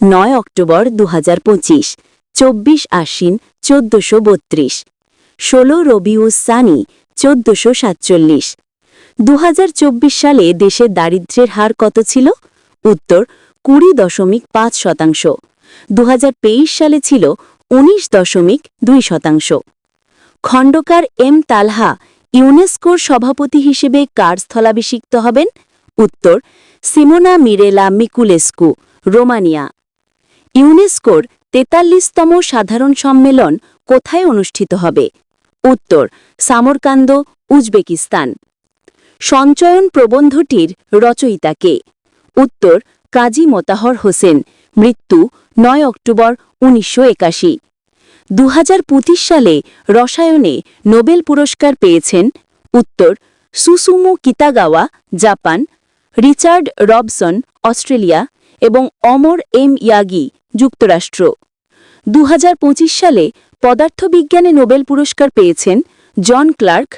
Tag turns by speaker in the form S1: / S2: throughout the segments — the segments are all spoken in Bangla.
S1: 9 অক্টোবর 2025, 24 আশ্বিন 1432, 16 রবিউস সানি 1447। 2024 সালে দেশের দারিদ্র্যের হার কত ছিল? উত্তর 20.5%। 2023 সালে ছিল 19.2%। খণ্ডকার এম তালহা ইউনেস্কোর সভাপতি হিসেবে কার স্থলাভিষিক্ত হবেন? উত্তর সিমোনা মিরেলা মিকুলেস্কু, রোমানিয়া। ইউনেস্কোর 43তম সাধারণ সম্মেলন কোথায় অনুষ্ঠিত হবে? উত্তর সামরকান্দ, উজবেকিস্তান। সঞ্চয়ন প্রবন্ধটির রচয়িতা কে? উত্তর কাজী মোতাহর হোসেন, মৃত্যু 9 অক্টোবর 1981। 2025 সালে রসায়নে নোবেল পুরস্কার পেয়েছেন? উত্তর Susumu Kitagawa, Japan, Richard Robson, Australia এবং অমর এম ইয়াগি, যুক্তরাষ্ট্র। 2025 সালে পদার্থবিজ্ঞানে নোবেল পুরস্কার পেয়েছেন জন ক্লার্ক,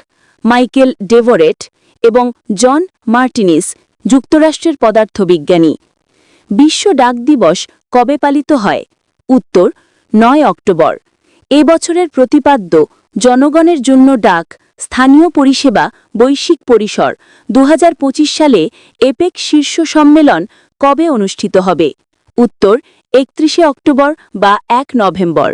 S1: মাইকেল ডেভরেট এবং জন মার্টিনিস, যুক্তরাষ্ট্রের পদার্থবিজ্ঞানী। বিশ্ব ডাক দিবস কবে পালিত হয়? উত্তর 9 অক্টোবর। এ বছরের প্রতিপাদ্য জনগণের জন্য ডাক, স্থানীয় পরিষেবা, বৈশ্বিক পরিসর। 2025 সালে এপেক শীর্ষ সম্মেলন কবে অনুষ্ঠিত হবে? উত্তর 31 অক্টোবর বা 1 নভেম্বর।